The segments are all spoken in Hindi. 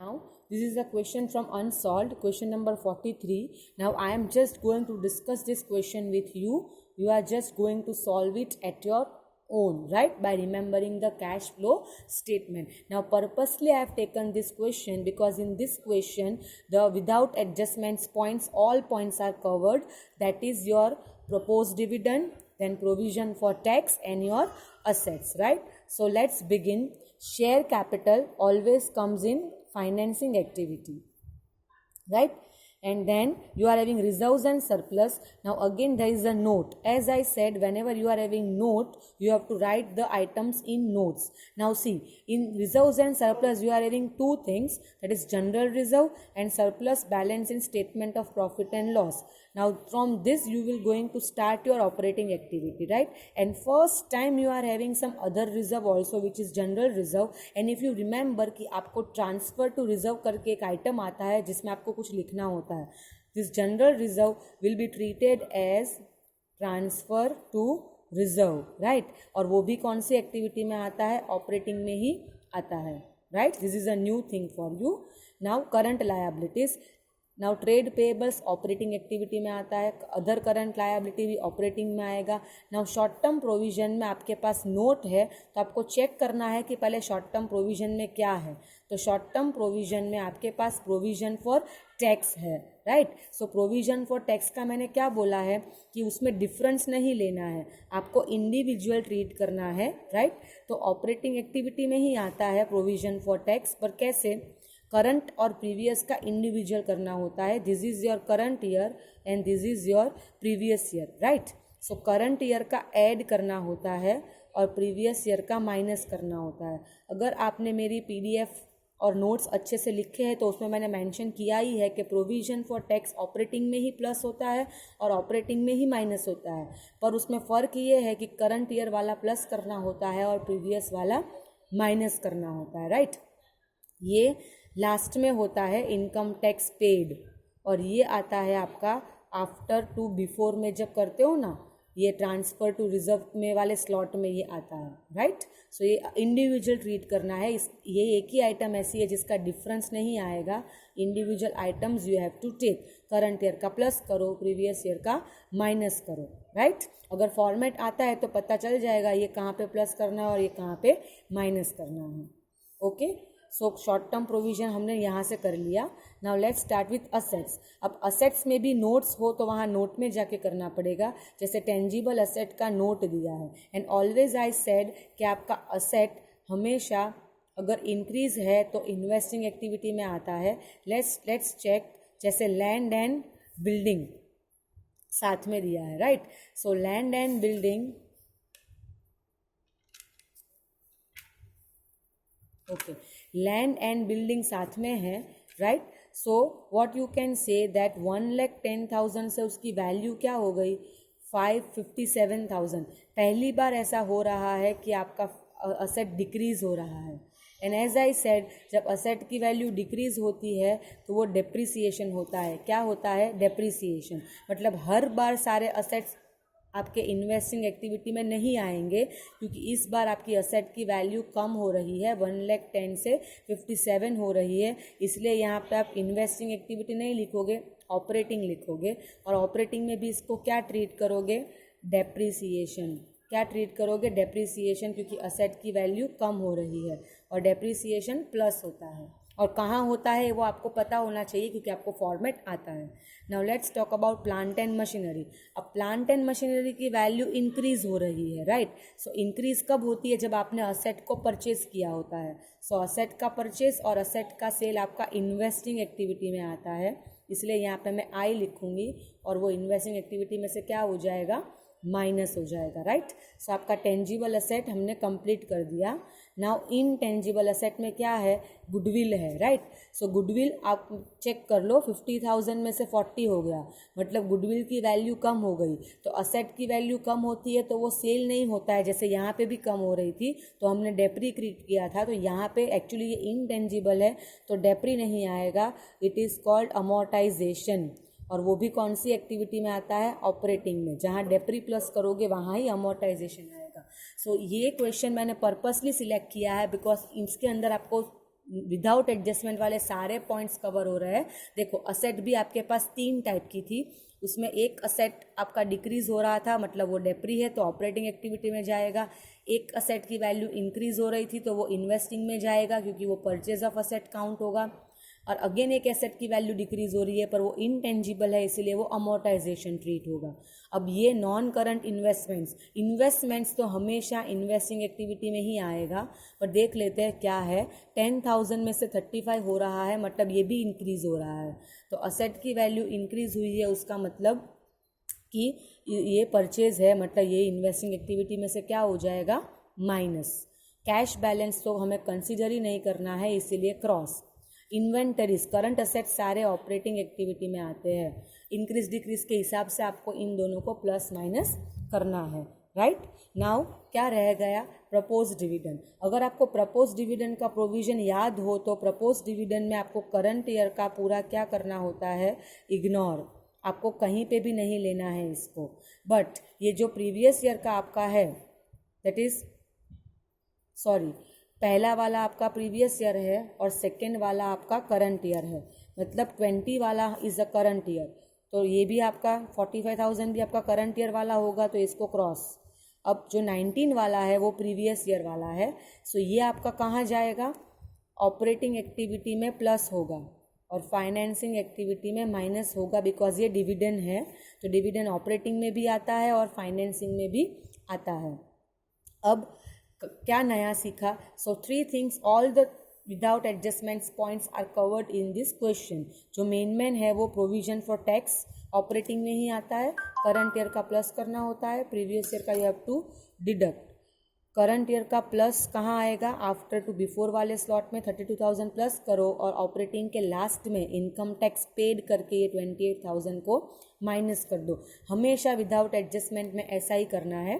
Now, this is a question from Unsolved, question number 43. Now, I am just going to discuss this question with you. You are just going to solve it at your own, right? By remembering the cash flow statement. Now, purposely I have taken this question because in this question, the without adjustments points, all points are covered. That is your proposed dividend, then provision for tax and your assets, right? So, let's begin. Share capital always comes in financing activity, right? And then you are having reserves and surplus. Now again there is a note. As I said, whenever you are having note, you have to write the items in notes. Now see, in reserves and surplus you are having two things, that is general reserve and surplus balance in statement of profit and loss. Now from this you will going to start your operating activity, right? And first time you are having some other reserve also, which is general reserve. And if you remember कि आपको ट्रांसफर टू रिजर्व करके एक आइटम आता है जिसमें आपको कुछ लिखना होता है. This general reserve will be treated as transfer to reserve, right? और वो भी कौन सी एक्टिविटी में आता है? ऑपरेटिंग में ही आता है, right? This is a new thing for you. Now current liabilities. Now trade payables operating activity में आता है, अदर करंट लायबिलिटी भी ऑपरेटिंग में आएगा. नाउ शॉर्ट टर्म प्रोविजन में आपके पास नोट है तो आपको चेक करना है कि पहले शॉर्ट टर्म प्रोविजन में क्या है. तो शॉर्ट टर्म प्रोविजन में आपके पास प्रोविजन फॉर टैक्स है, right? So provision for tax का मैंने क्या बोला है कि उसमें डिफरेंस नहीं लेना है, आपको इंडिविजुअल ट्रीट करना है, राइट? तो ऑपरेटिंग एक्टिविटी में ही आता है प्रोविजन फॉर टैक्स, पर कैसे? करंट और प्रीवियस का इंडिविजुअल करना होता है. This is your current year and this is your previous year, right? So current year का ऐड करना होता है और प्रीवियस ईयर का माइनस करना होता है. अगर आपने मेरी पीडीएफ और नोट्स अच्छे से लिखे हैं तो उसमें मैंने मेंशन किया ही है कि प्रोविजन फॉर टैक्स ऑपरेटिंग में ही प्लस होता है और ऑपरेटिंग में ही माइनस होता है. पर उसमें फ़र्क ये है कि करंट ईयर वाला प्लस करना होता है और प्रीवियस वाला माइनस करना होता है, राइट? ये लास्ट में होता है इनकम टैक्स पेड, और ये आता है आपका आफ्टर टू बिफोर में जब करते हो ना, ये ट्रांसफ़र टू रिजर्व में वाले स्लॉट में ये आता है, राइट? सो ये इंडिविजुअल ट्रीट करना है. ये एक ही आइटम ऐसी है जिसका डिफरेंस नहीं आएगा. Individual items you have to take. Current year का प्लस करो, प्रीवियस ईयर का माइनस करो, राइट? अगर फॉर्मेट आता है तो पता चल जाएगा ये कहाँ पे प्लस करना है और ये कहाँ पे माइनस करना है. Okay, so short term provision हमने यहाँ से कर लिया. Now let's start with assets. अब असेट्स में भी नोट्स हो तो वहाँ नोट में जाके करना पड़ेगा. जैसे टेंजिबल असेट का नोट दिया है, एंड ऑलवेज आई सेड कि आपका असेट हमेशा अगर इंक्रीज है तो इन्वेस्टिंग एक्टिविटी में आता है. Let's check. जैसे लैंड एंड बिल्डिंग साथ में दिया है, right? So land and building, okay, land and building साथ में है, right? So what you can say that 1,10,000 से उसकी वैल्यू क्या हो गई? 557,000. पहली बार ऐसा हो रहा है कि आपका असेट डिक्रीज हो रहा है. एंड एज आई सेड, जब असेट की वैल्यू डिक्रीज होती है तो वो डेप्रिसिएशन होता है. क्या होता है? डेप्रिसिएशन. मतलब हर बार सारे असेट्स आपके इन्वेस्टिंग एक्टिविटी में नहीं आएंगे, क्योंकि इस बार आपकी असेट की वैल्यू कम हो रही है, 1,10,000 से 57 हो रही है. इसलिए यहाँ पे आप इन्वेस्टिंग एक्टिविटी नहीं लिखोगे, ऑपरेटिंग लिखोगे. और ऑपरेटिंग में भी इसको क्या ट्रीट करोगे? डेप्रिसिएशन. क्या ट्रीट करोगे? डेप्रिसिएशन, क्योंकि असेट की वैल्यू कम हो रही है और डेप्रिसिएशन प्लस होता है. और कहाँ होता है वो आपको पता होना चाहिए क्योंकि आपको फॉर्मेट आता है. Now let's talk about plant and machinery. अब प्लांट एंड मशीनरी की वैल्यू इंक्रीज हो रही है, राइट? सो इंक्रीज कब होती है? जब आपने असेट को परचेज किया होता है. सो असेट का परचेज और असेट का सेल आपका इन्वेस्टिंग एक्टिविटी में आता है, इसलिए यहाँ पे मैं आई लिखूँगी और वो इन्वेस्टिंग एक्टिविटी में से क्या हो जाएगा? माइनस हो जाएगा, राइट? सो आपका टेंजिबल असेट हमने कंप्लीट कर दिया. नाउ इन टेंजिबल असेट में क्या है? गुडविल है, राइट? सो गुडविल आप चेक कर लो, 50,000 में से 40 हो गया, मतलब गुडविल की वैल्यू कम हो गई. तो असेट की वैल्यू कम होती है तो वो सेल नहीं होता है. जैसे यहाँ पे भी कम हो रही थी तो हमने डेप्री क्रिएट किया था, तो यहाँ पे एक्चुअली ये इनटेंजिबल है तो डेप्री नहीं आएगा. It is called amortisation. और वो भी कौन सी एक्टिविटी में आता है? ऑपरेटिंग में. जहाँ डेप्री प्लस करोगे वहाँ ही अमोर्टाइजेशन आएगा. सो ये क्वेश्चन मैंने पर्पसली सिलेक्ट किया है बिकॉज इसके अंदर आपको विदाउट एडजस्टमेंट वाले सारे पॉइंट्स कवर हो रहे हैं। देखो असेट भी आपके पास 3 टाइप की थी, उसमें एक असेट आपका डिक्रीज हो रहा था, मतलब वो डेप्री है तो ऑपरेटिंग एक्टिविटी में जाएगा। एक असेट की वैल्यू इंक्रीज हो रही थी तो वो इन्वेस्टिंग में जाएगा क्योंकि वो परचेज ऑफ असेट काउंट होगा। और अगेन एक एसेट की वैल्यू डिक्रीज हो रही है पर वो इनटेंजिबल है इसीलिए वो अमोर्टाइजेशन ट्रीट होगा। अब ये नॉन करंट इन्वेस्टमेंट्स तो हमेशा इन्वेस्टिंग एक्टिविटी में ही आएगा, पर देख लेते हैं क्या है। 10,000 में से 35 हो रहा है, मतलब ये भी इंक्रीज हो रहा है। तो असेट की वैल्यू इंक्रीज हुई है, उसका मतलब कि ये परचेज है, मतलब ये इन्वेस्टिंग एक्टिविटी में से क्या हो जाएगा, माइनस। कैश बैलेंस तो हमें कंसिडर ही नहीं करना है इसीलिए क्रॉस। इन्वेंटरीज, करंट असेट्स सारे ऑपरेटिंग एक्टिविटी में आते हैं, इंक्रीज डिक्रीज के हिसाब से आपको इन दोनों को प्लस माइनस करना है, राइट। नाउ क्या रह गया, प्रपोज डिविडेंड। अगर आपको प्रपोज डिविडेंड का प्रोविजन याद हो तो प्रपोज डिविडेंड में आपको करंट ईयर का पूरा क्या करना होता है, इग्नोर, आपको कहीं पे भी नहीं लेना है इसको। बट ये जो प्रीवियस ईयर का आपका है, दैट इज पहला वाला आपका प्रीवियस ईयर है और सेकेंड वाला आपका करंट ईयर है, मतलब 20 वाला इज़ अ करंट ईयर, तो ये भी आपका 45,000 भी आपका करंट ईयर वाला होगा, तो इसको क्रॉस। अब जो 19 वाला है वो प्रीवियस ईयर वाला है, सो ये आपका कहाँ जाएगा, ऑपरेटिंग एक्टिविटी में प्लस होगा और फाइनेंसिंग एक्टिविटी में माइनस होगा, बिकॉज ये डिविडेंड है तो डिविडेंड ऑपरेटिंग में भी आता है और फाइनेंसिंग में भी आता है। अब क्या नया सीखा, so 3 things, all the without adjustments points are covered in this question. जो मेन है वो प्रोविजन फॉर टैक्स ऑपरेटिंग में ही आता है, करंट ईयर का प्लस करना होता है, प्रीवियस ईयर का you have to deduct. Current year का प्लस कहाँ आएगा, आफ्टर टू बिफोर वाले स्लॉट में 32,000 प्लस करो और ऑपरेटिंग के लास्ट में इनकम टैक्स पेड करके ये 28,000 को माइनस कर दो। हमेशा विदाउट एडजस्टमेंट में ऐसा ही करना है।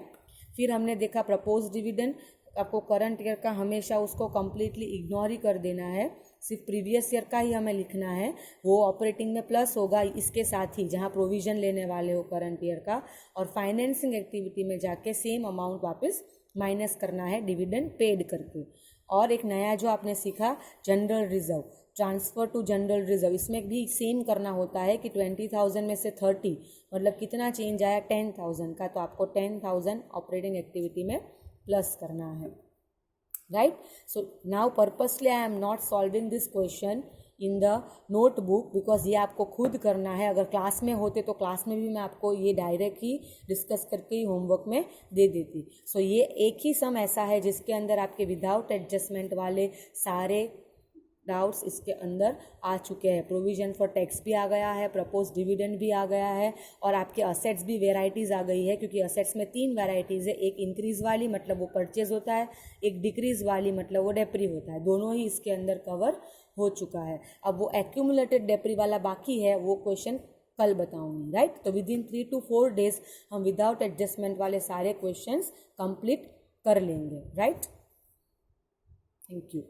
फिर हमने देखा प्रपोज डिविडेंड, आपको करंट ईयर का हमेशा उसको कम्प्लीटली इग्नोर ही कर देना है, सिर्फ प्रीवियस ईयर का ही हमें लिखना है, वो ऑपरेटिंग में प्लस होगा इसके साथ ही जहाँ प्रोविजन लेने वाले हो करंट ईयर का, और फाइनेंसिंग एक्टिविटी में जाके सेम अमाउंट वापस माइनस करना है डिविडेंड पेड करके। और एक नया जो आपने सीखा, general reserve, transfer to general reserve, इसमें भी सेम करना होता है कि 20,000 में से 30 मतलब कितना चेंज आया 10,000 का, तो आपको 10,000 ऑपरेटिंग एक्टिविटी में प्लस करना है, right. So now purposely I am not solving this question in the notebook because ये आपको खुद करना है। अगर क्लास में होते तो क्लास में भी मैं आपको ये डायरेक्ट ही डिस्कस करके ही होमवर्क में दे देती। सो ये एक ही सम ऐसा है जिसके अंदर आपके विदाउट एडजस्टमेंट वाले सारे डाउट्स इसके अंदर आ चुके हैं। प्रोविजन फॉर टैक्स भी आ गया है, प्रपोज डिविडेंड भी आ गया है, और आपके असेट्स भी वेराइटीज़ आ गई है, क्योंकि असेट्स में 3 वेराइटीज़ है, एक इंक्रीज़ वाली मतलब वो परचेज होता है, एक डिक्रीज़ वाली मतलब वो डेप्री होता है, दोनों ही इसके अंदर कवर हो चुका है। अब वो एक्यूमुलेटेड डेप्री वाला बाकी है, वो क्वेश्चन कल बताऊंगी, राइट। तो विद इन 3 to 4 डेज हम विदाउट एडजस्टमेंट वाले सारे क्वेश्चंस कंप्लीट कर लेंगे, राइट। Thank you.